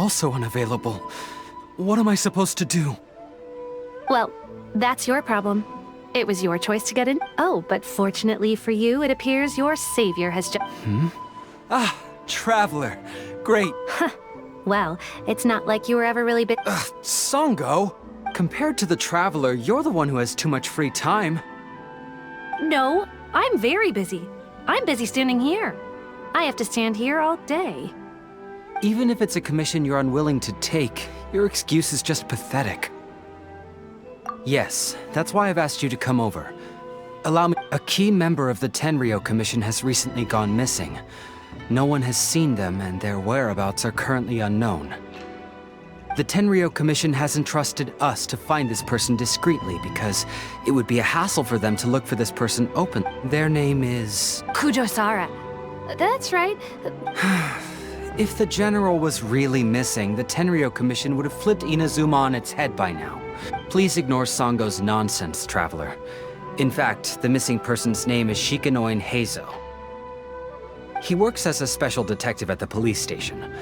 also unavailable. What am I supposed to do? Well, that's your problem. It was your choice to get in. Oh, but fortunately for you, it appears your savior has just... Ah, Traveler. Great. Well, it's not like you were ever really big... Sango? Compared to the Traveler, you're the one who has too much free time. No, I'm very busy. I'm busy standing here. I have to stand here all day. Even if it's a commission you're unwilling to take, your excuse is just pathetic. Yes, that's why I've asked you to come over. Allow me. A key member of the Tenryou Commission has recently gone missing. No one has seen them, and their whereabouts are currently unknown. The Tenryou Commission has entrusted us to find this person discreetly because it would be a hassle for them to look for this person openly. Their name is... Kujosara. That's right. If the General was really missing, the Tenryou Commission would have flipped Inazuma on its head by now. Please ignore Sango's nonsense, Traveler. In fact, the missing person's name is Shikanoin Heizo. He works as a special detective at the police station.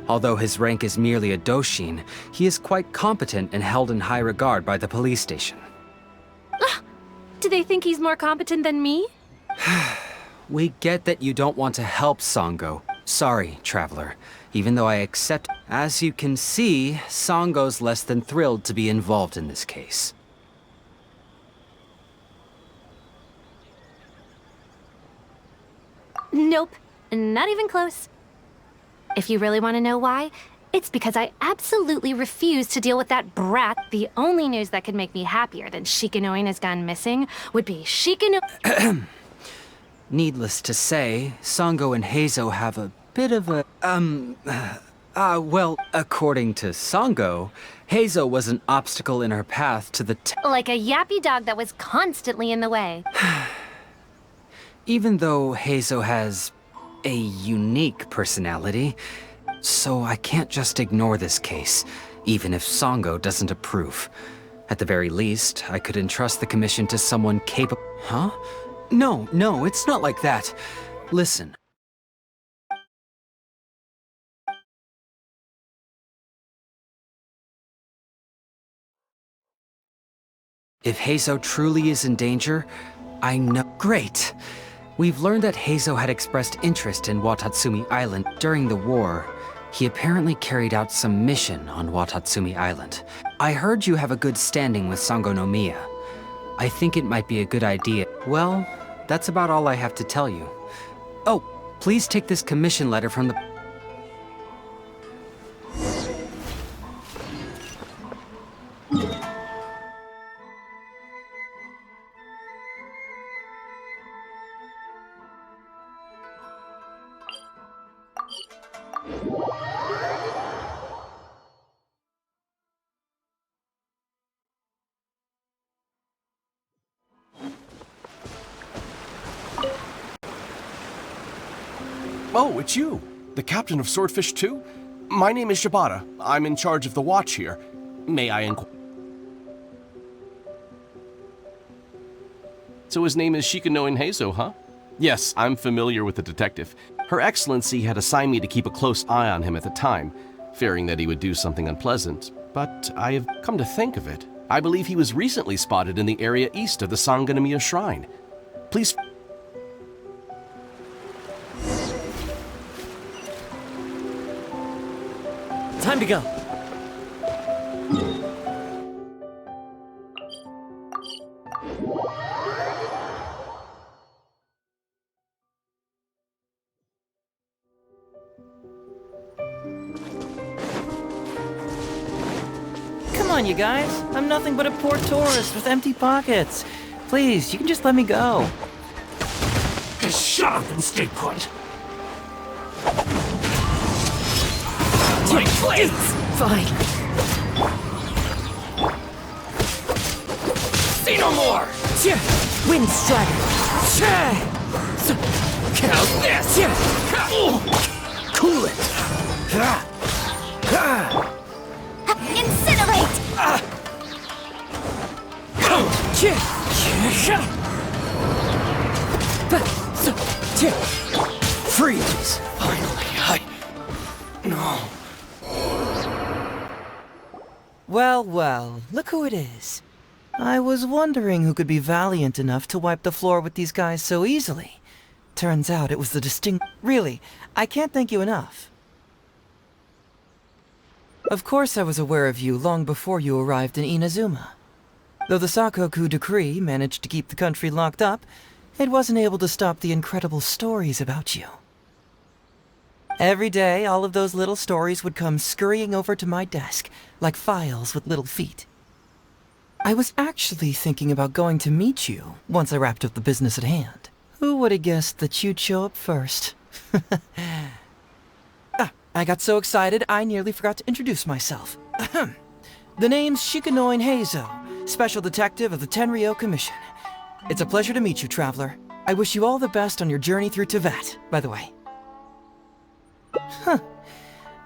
Although his rank is merely a doshin, he is quite competent and held in high regard by the police station. Do they think he's more competent than me? We get that you don't want to help Sango. Sorry, Traveler. Even though I accept... As you can see, Sango's less than thrilled to be involved in this case. Nope, not even close. If you really want to know why, it's because I absolutely refuse to deal with that brat. The only news that could make me happier than Shikanoin has gone missing would be Shikanoin... Needless to say, Sango and Heizo have a bit of a... well, according to Sango, Heizo was an obstacle in her path to the Like a yappy dog that was constantly in the way. Even though Heizo has a unique personality, so I can't just ignore this case, even if Sango doesn't approve. At the very least, I could entrust the commission to someone capable... Huh? No, it's not like that. Listen. If Heizo truly is in danger, I know... Great! We've learned that Heizo had expressed interest in Watatsumi Island. During the war, he apparently carried out some mission on Watatsumi Island. I heard you have a good standing with Sango no Miya. I think it might be a good idea. Well, that's about all I have to tell you. Oh, please take this commission letter from the... Oh, it's you! The captain of Swordfish 2? My name is Shibata. I'm in charge of the watch here. May I inquire? So his name is Shikanoin Heizo, huh? Yes, I'm familiar with the detective. Her Excellency had assigned me to keep a close eye on him at the time, fearing that he would do something unpleasant. But I have come to think of it. I believe he was recently spotted in the area east of the Sanganamiya Shrine. Please... Time to go. Come on, you guys. I'm nothing but a poor tourist with empty pockets. Please, you can just let me go. Just shut up and stay put. My place! Fine. See no more! Wind Strider. How's this? Cool it. Incinerate! Freeze! Finally, No. Well, well, look who it is. I was wondering who could be valiant enough to wipe the floor with these guys so easily. Turns out it was the distinct... Really, I can't thank you enough. Of course I was aware of you long before you arrived in Inazuma. Though the Sakoku decree managed to keep the country locked up, it wasn't able to stop the incredible stories about you. Every day, all of those little stories would come scurrying over to my desk, like files with little feet. I was actually thinking about going to meet you once I wrapped up the business at hand. Who would have guessed that you'd show up first? I got so excited I nearly forgot to introduce myself. The name's Shikanoin Heizo, Special Detective of the Tenryou Commission. It's a pleasure to meet you, Traveler. I wish you all the best on your journey through Teyvat, by the way.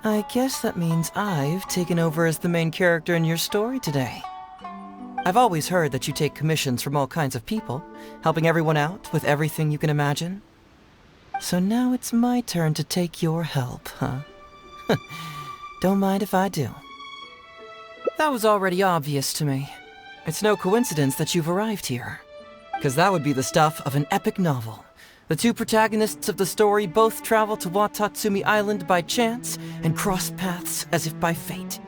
I guess that means I've taken over as the main character in your story today. I've always heard that you take commissions from all kinds of people, helping everyone out with everything you can imagine. So now it's my turn to take your help, huh? Don't mind if I do. That was already obvious to me. It's no coincidence that you've arrived here, because that would be the stuff of an epic novel. The two protagonists of the story both travel to Watatsumi Island by chance and cross paths as if by fate.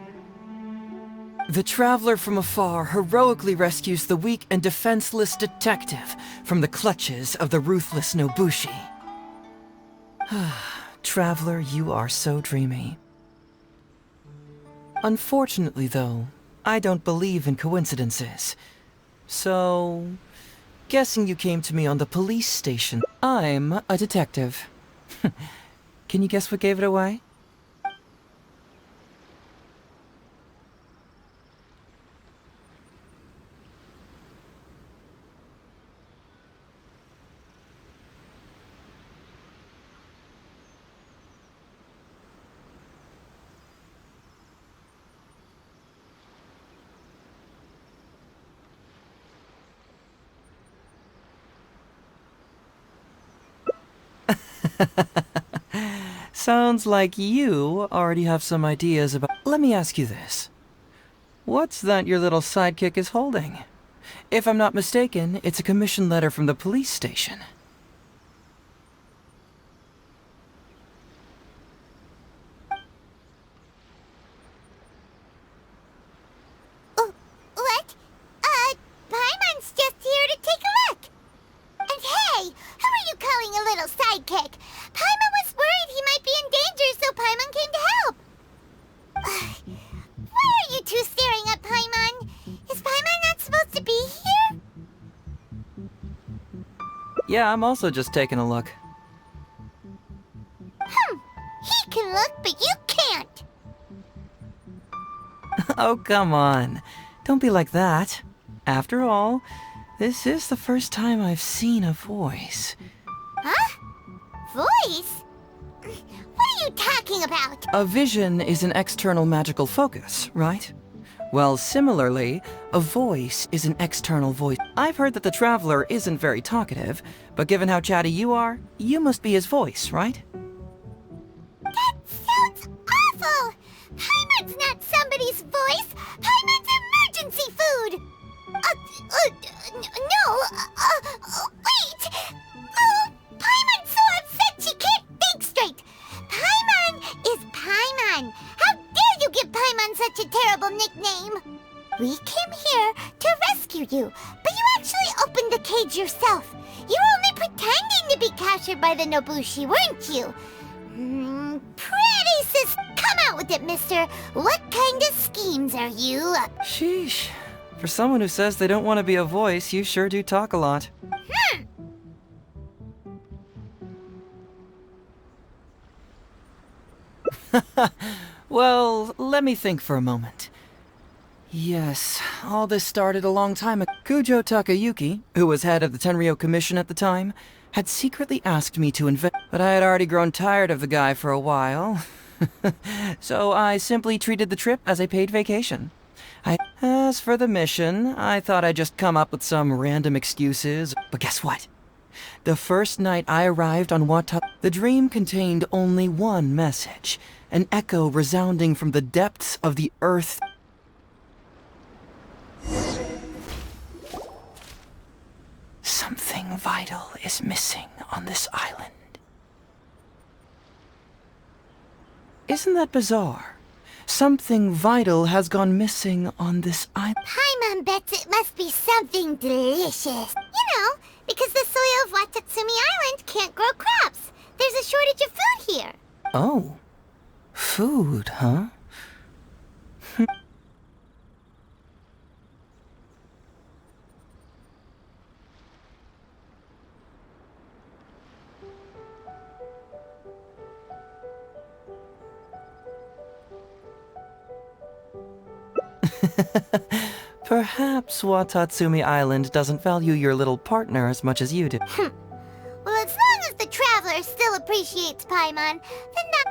The traveler from afar heroically rescues the weak and defenseless detective from the clutches of the ruthless Nobushi. Traveler, you are so dreamy. Unfortunately, though, I don't believe in coincidences. So, guessing you came to me on the police station. I'm a detective. Can you guess what gave it away? Sounds like you already have some ideas about... Let me ask you this. What's that your little sidekick is holding? If I'm not mistaken, it's a commission letter from the police station. What? Paimon's just here to take a look. And hey, who are you calling a little sidekick? Paimon was worried he might be in danger, so Paimon came to help. Why are you two staring at Paimon? Is Paimon not supposed to be here? Yeah, I'm also just taking a look. He can look, but you can't. Oh, come on. Don't be like that. After all, this is the first time I've seen a voice. Huh? Voice? What are you talking about? A vision is an external magical focus, right? Well, similarly, a voice is an external voice. I've heard that the Traveler isn't very talkative, but given how chatty you are, you must be his voice, right? That sounds awful! Paimon's not somebody's voice! Paimon's emergency food! Wait! Oh, Paimon's so upset she can't think straight! Paimon is Paimon! How dare you give Paimon such a terrible nickname? We came here to rescue you, but you actually opened the cage yourself. You were only pretending to be captured by the Nobushi, weren't you? Pretty sis. Come out with it, mister. What kind of schemes are you up? Sheesh. For someone who says they don't want to be a voice, you sure do talk a lot. Well, let me think for a moment. Yes, all this started a long time ago. Kujo Takayuki, who was head of the Tenryou Commission at the time, had secretly asked me to invest, but I had already grown tired of the guy for a while. So I simply treated the trip as a paid vacation. As for the mission, I thought I'd just come up with some random excuses, but guess what? The first night I arrived on the dream contained only one message, an echo resounding from the depths of the earth. Something vital is missing on this island. Isn't that bizarre? Something vital has gone missing on this island. Paimon bets it must be something delicious. You know, because the soil of Watatsumi Island can't grow crops. There's a shortage of food here. Oh. Food, huh? Perhaps Watatsumi Island doesn't value your little partner as much as you do. Well, as long as the traveler still appreciates Paimon, then that...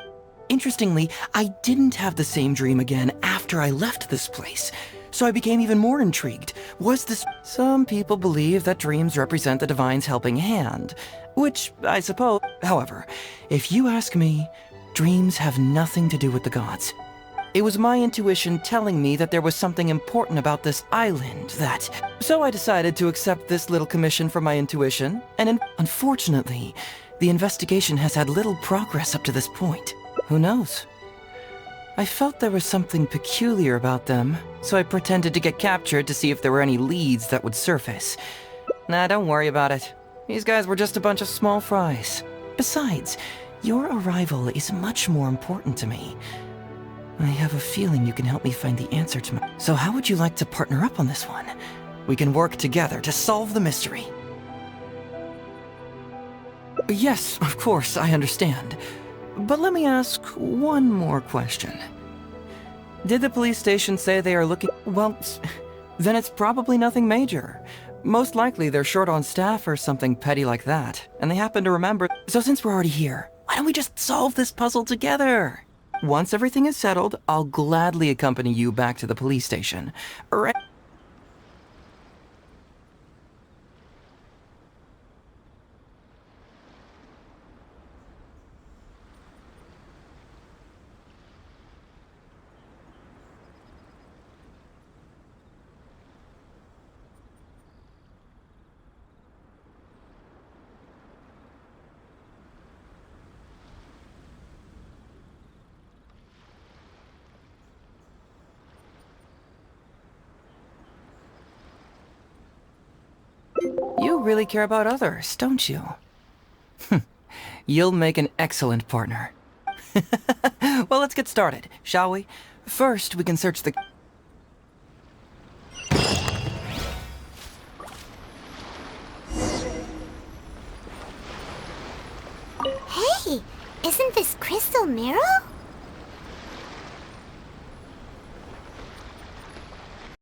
Interestingly, I didn't have the same dream again after I left this place, so I became even more intrigued. Was this... Some people believe that dreams represent the divine's helping hand, which I suppose... However, if you ask me, dreams have nothing to do with the gods. It was my intuition telling me that there was something important about this island that... So I decided to accept this little commission from my intuition, and unfortunately, the investigation has had little progress up to this point. Who knows? I felt there was something peculiar about them, so I pretended to get captured to see if there were any leads that would surface. Nah, don't worry about it. These guys were just a bunch of small fries. Besides, your arrival is much more important to me. I have a feeling you can help me find the answer to my... So how would you like to partner up on this one? We can work together to solve the mystery. Yes, of course, I understand. But let me ask one more question. Did the police station say they are looking... Well, then it's probably nothing major. Most likely they're short on staff or something petty like that, and they happen to remember... So since we're already here, why don't we just solve this puzzle together? Once everything is settled, I'll gladly accompany you back to the police station. You really care about others, don't you? You'll make an excellent partner. Well, let's get started, shall we? First, we can search the... Hey, isn't this Crystal Mirror?